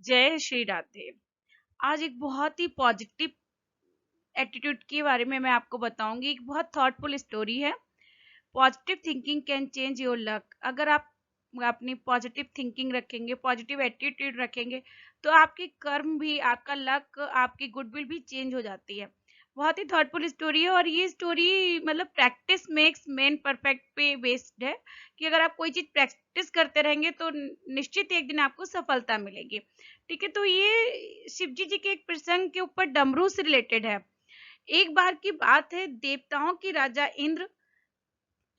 जय श्री राधे। आज एक बहुत ही पॉजिटिव एटीट्यूड के बारे में मैं आपको बताऊंगी। एक बहुत थॉटफुल स्टोरी है। Positive thinking can change your luck. अगर आप अपनी पॉजिटिव थिंकिंग रखेंगे, पॉजिटिव एटीट्यूड रखेंगे, तो आपके कर्म भी, आपका लक, आपकी गुडविल भी चेंज हो जाती है। बहुत ही थॉटफुल स्टोरी है और ये स्टोरी मतलब प्रैक्टिस मेक्स मैन परफेक्ट पे बेस्ड है कि अगर आप कोई चीज प्रैक्टिस करते रहेंगे तो निश्चित एक दिन आपको सफलता मिलेगी। ठीक है, तो ये शिव जी के एक प्रसंग के ऊपर डमरू से रिलेटेड है। एक बार की बात है, देवताओं के राजा इंद्र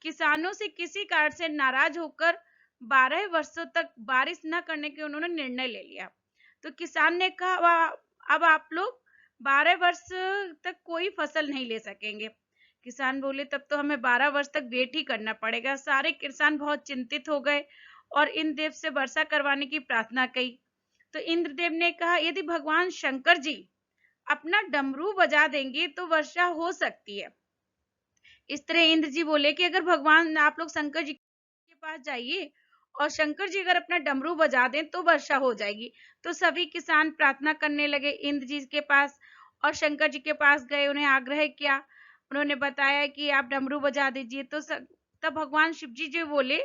किसानों से किसी कारण से नाराज होकर 12 वर्षों तक बारिश न करने के उन्होंने निर्णय ले लिया। तो किसान ने कहा अब आप लोग 12 वर्ष तक कोई फसल नहीं ले सकेंगे। किसान बोले तब तो हमें 12 वर्ष तक वेट ही करना पड़ेगा। सारे किसान बहुत चिंतित हो गए और इंद्रदेव से वर्षा करवाने की प्रार्थना की। तो इंद्रदेव ने कहा यदि भगवान शंकर जी अपना डमरू बजा देंगे तो वर्षा हो सकती है। इस तरह इंद्र जी बोले कि अगर भगवान, आप लोग शंकर जी के पास जाइए और शंकर जी अगर अपना डमरू बजा दें तो वर्षा हो जाएगी। तो सभी किसान प्रार्थना करने लगे इंद्र जी के पास और शंकर जी के पास गए, उन्हें आग्रह किया। उन्होंने बताया कि आप डमरू बजा दीजिए। तो तब भगवान शिव जी बोले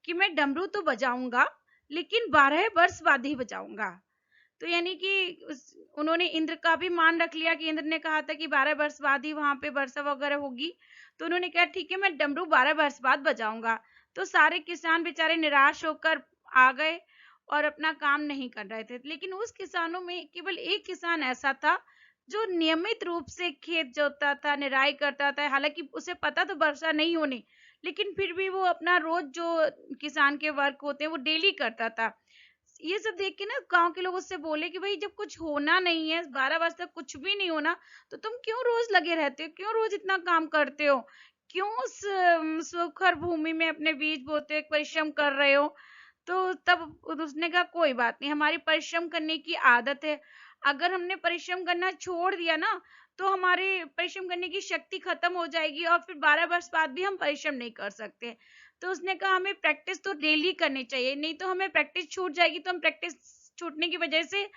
कि मैं डमरू तो बजाऊंगा लेकिन 12 वर्ष बाद ही बजाऊंगा। तो यानी कि उन्होंने इंद्र का भी मान रख लिया कि इंद्र ने कहा था कि 12 वर्ष बाद ही वहां पे वर्षा वगैरह होगी। तो उन्होंने कहा ठीक है, मैं डमरू 12 वर्ष बाद बजाऊंगा। तो सारे किसान बेचारे निराश होकर आ गए और अपना काम नहीं कर रहे थे। लेकिन उस किसानों में केवल एक किसान ऐसा था जो नियमित रूप से खेत जोतता था, निराई करता था। हालांकि उसे पता तो वर्षा नहीं होनी, लेकिन फिर भी वो अपना रोज जो किसान के वर्क होते हैं वो डेली करता था। ये सब देख के ना गांव के लोग उससे बोले कि भाई जब कुछ होना नहीं है, 12 वर्ष तक कुछ भी नहीं होना, तो तुम क्यों रोज लगे रहते हो, क्यों रोज इतना काम करते हो, क्यों उस सुखर भूमि में अपने बीज बोते परिश्रम कर रहे हो। तो तब उसने कहा कोई बात नहीं, हमारी परिश्रम करने की आदत है। अगर हमने परिश्रम करना छोड़ दिया ना तो हमारे परिश्रम करने की शक्ति खत्म हो जाएगी और फिर 12 वर्ष बाद भी हम परिश्रम नहीं कर सकते। तो उसने कहा हमें प्रैक्टिस तो डेली करनी चाहिए, नहीं तो हमें प्रैक्टिस छूट जाएगी। तो हम प्रैक्टिस छूटने की वजह से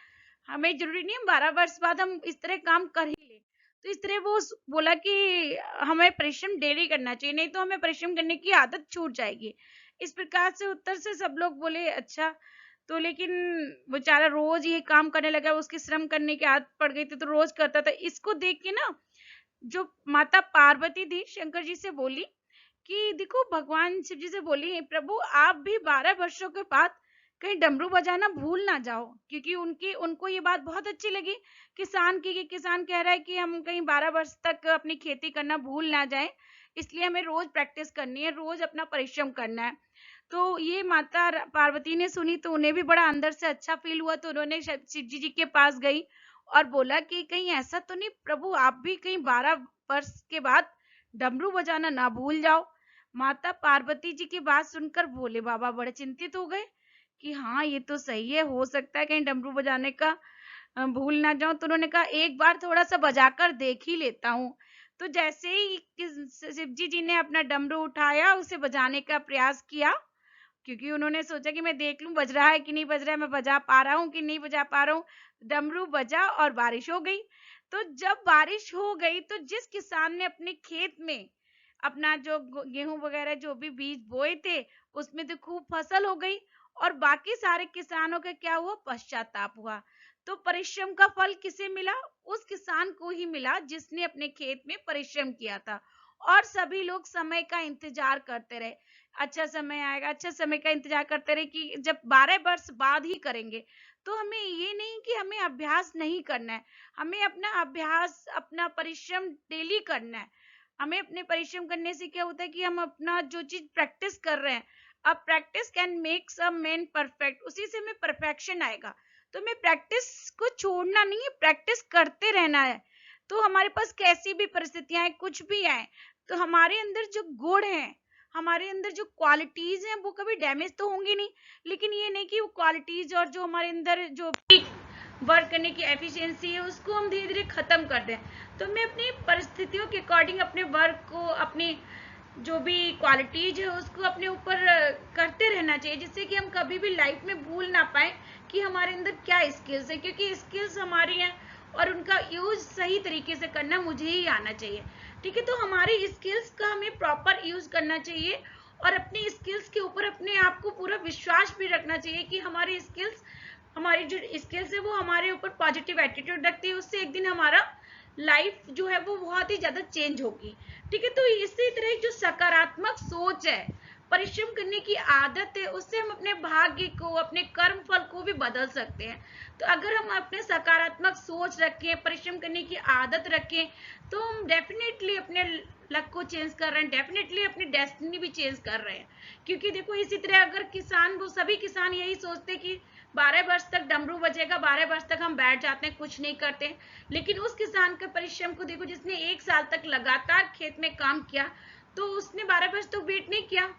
हमें जरूरी नहीं हम 12 वर्ष बाद हम इस तरह काम कर ही ले। तो इस तरह वो बोला कि हमें परिश्रम डेली करना चाहिए, नहीं तो हमें परिश्रम करने की आदत छूट जाएगी। इस प्रकार से उत्तर से सब लोग बोले अच्छा। तो लेकिन बेचारा रोज ये काम करने लगा, उसकी श्रम करने की आदत पड़ गई थी तो रोज करता था। इसको देख के ना जो माता पार्वती थी शंकर जी से बोली कि देखो, भगवान शिव जी से बोली प्रभु आप भी 12 वर्षों के बाद कहीं डमरू बजाना भूल ना जाओ। क्योंकि उनको ये बात बहुत अच्छी लगी किसान की, कि किसान कह रहा है कि हम कहीं 12 वर्ष तक अपनी खेती करना भूल ना जाए, इसलिए हमें रोज प्रैक्टिस करनी है, रोज अपना परिश्रम करना है। तो ये माता पार्वती ने सुनी तो उन्हें भी बड़ा अंदर से अच्छा फील हुआ। तो उन्होंने शिव जी के पास गई और बोला कि कहीं ऐसा तो नहीं प्रभु आप भी कहीं 12 वर्ष के बाद डमरू बजाना ना भूल जाओ। माता पार्वती जी की बात सुनकर भोले बाबा बड़े चिंतित हो गए कि हाँ ये तो सही है, हो सकता है कहीं डमरू बजाने का भूल ना जाऊं। तो उन्होंने कहा एक बार थोड़ा सा बजाकर देख ही लेता हूँ। तो जैसे ही शिव जी ने अपना डमरू उठाया, उसे बजाने का प्रयास किया, क्योंकि उन्होंने सोचा कि मैं देख लूं बज रहा है कि नहीं बज रहा है, मैं बजा पा रहा हूँ कि नहीं बजा पा रहा हूँ। डमरू बजा और बारिश हो गई। तो जब बारिश हो गई तो जिस किसान ने अपने खेत में अपना जो गेहूं वगैरह जो भी बीज बोए थे उसमें तो खूब फसल हो गई और बाकी सारे किसानों का क्या हुआ, पश्चाताप हुआ। तो परिश्रम का फल किसे मिला, उस किसान को ही मिला जिसने अपने खेत में परिश्रम किया था। और सभी लोग समय का इंतजार करते रहे, अच्छा समय आएगा, अच्छा समय का इंतजार करते रहे कि जब 12 वर्ष बाद ही करेंगे। तो हमें ये नहीं कि हमें अभ्यास नहीं करना है, हमें अपना अभ्यास, अपना परिश्रम डेली करना है। हमें अपने परिश्रम करने से क्या होता है कि हम अपना जो चीज प्रैक्टिस कर रहे हैं, अब practice can makes a man perfect, उसी से हमें परफेक्शन आएगा। तो हमें प्रैक्टिस को छोड़ना नहीं है, प्रैक्टिस करते रहना है। तो हमारे पास कैसी भी परिस्थितियां आए, कुछ भी आए, तो हमारे अंदर जो गुण है, हमारे अंदर जो क्वालिटीज हैं वो कभी डैमेज तो होंगी नहीं। लेकिन ये नहीं कि वो क्वालिटीज और जो हमारे अंदर जो वर्क करने की एफिशिएंसी है उसको हम धीरे धीरे खत्म कर दें। तो हमें अपनी परिस्थितियों के अकॉर्डिंग अपने वर्क को, अपनी जो भी क्वालिटीज है उसको अपने ऊपर करते रहना चाहिए, जिससे कि हम कभी भी लाइफ में भूल ना पाए कि हमारे अंदर क्या स्किल्स है, क्योंकि स्किल्स हमारी हैं और उनका यूज सही तरीके से करना मुझे ही आना चाहिए। ठीक है, तो हमारी स्किल्स का हमें प्रॉपर यूज करना चाहिए और अपनी स्किल्स के ऊपर अपने आप को पूरा विश्वास भी रखना चाहिए कि हमारी जो स्किल्स है वो हमारे ऊपर पॉजिटिव एटीट्यूड रखती है, उससे एक दिन हमारा लाइफ जो है वो बहुत ही ज्यादा चेंज होगी। ठीक है, तो इसी तरह जो सकारात्मक सोच है, परिश्रम करने की आदत है, उससे हम अपने भाग्य को, अपने कर्म फल को भी बदल सकते हैं। तो अगर हम अपने सकारात्मक सोच रखें, परिश्रम करने की आदत रखें, तो हम डेफिनेटली अपने लक को चेंज कर रहे हैं, डेफिनेटली अपनी डेस्टिनी भी चेंज कर रहे हैं। क्योंकि देखो, इसी तरह अगर किसान, वो सभी किसान यही सोचते कि 12 वर्ष तक डमरू बजेगा, 12 वर्ष तक हम बैठ जाते हैं, कुछ नहीं करते। लेकिन उस किसान के परिश्रम को देखो, जिसने 1 साल तक लगातार खेत में काम किया, तो उसने 12 वर्ष तो वेट नहीं किया।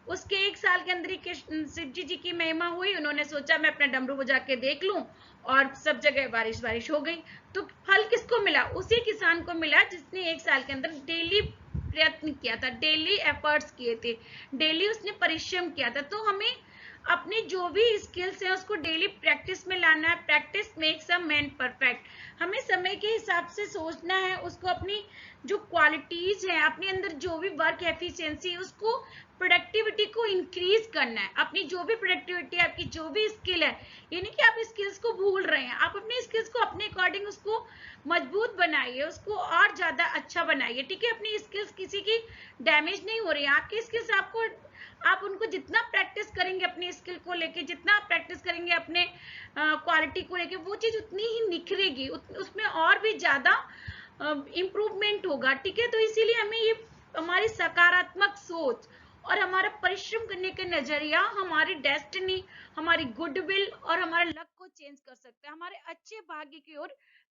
उसके 1 साल के अंदर ही शिव जी की महिमा हुई, उन्होंने सोचा मैं अपना डमरू बजा के देख लूं, और सब जगह बारिश बारिश हो गई। तो फल किसको मिला? उसी किसान को मिला जिसने 1 साल के अंदर डेली प्रयत्न किया था, डेली एफर्ट्स किए थे, डेली उसने परिश्रम किया था। तो हमें अपनी जो भी स्किल्स है उसको डेली प्रैक्टिस में लाना है। Practice makes a man perfect. हमें समय के हिसाब से सोचना है, उसको अपनी जो क्वालिटीज है, अपने अंदर जो भी वर्क एफिशिएंसी है, उसको प्रोडक्टिविटी को इंक्रीज करना है। अपनी जो भी प्रोडक्टिविटी है, आपकी जो भी स्किल है, ये नहीं कि आप स्किल्स को भूल रहे हैं, आप अपने स्किल्स को अपने अकॉर्डिंग उसको मजबूत बनाइए, उसको और ज्यादा अच्छा बनाइए। ठीक है, अपनी स्किल्स किसी की डैमेज नहीं हो रही है, आपकी स्किल्स आपको, आप उनको जितना प्रैक्टिस करेंगे अपने स्किल को लेके, जितना आप प्रैक्टिस करेंगे अपने क्वालिटी को लेके, वो चीज उतनी ही निखरेगी, उसमें और भी ज्यादा इम्प्रूवमेंट होगा। ठीक है, तो इसीलिए हमें ये हमारी सकारात्मक सोच और हमारा परिश्रम करने का नजरिया हमारी डेस्टिनी, हमारी गुडविल और हमारे लक को चेंज कर सकता है, हमारे अच्छे भाग्य की ओर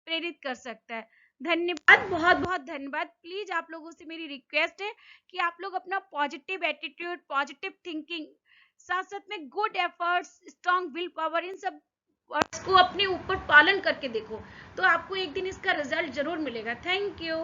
प्रेरित कर सकता है। धन्यवाद, बहुत बहुत धन्यवाद। प्लीज आप लोगों से मेरी रिक्वेस्ट है कि आप लोग अपना पॉजिटिव एटीट्यूड, पॉजिटिव थिंकिंग, साथ साथ में good efforts, strong will power, इन सब वर्ड्स को अपने ऊपर पालन करके देखो, तो आपको एक दिन इसका रिजल्ट जरूर मिलेगा। Thank you.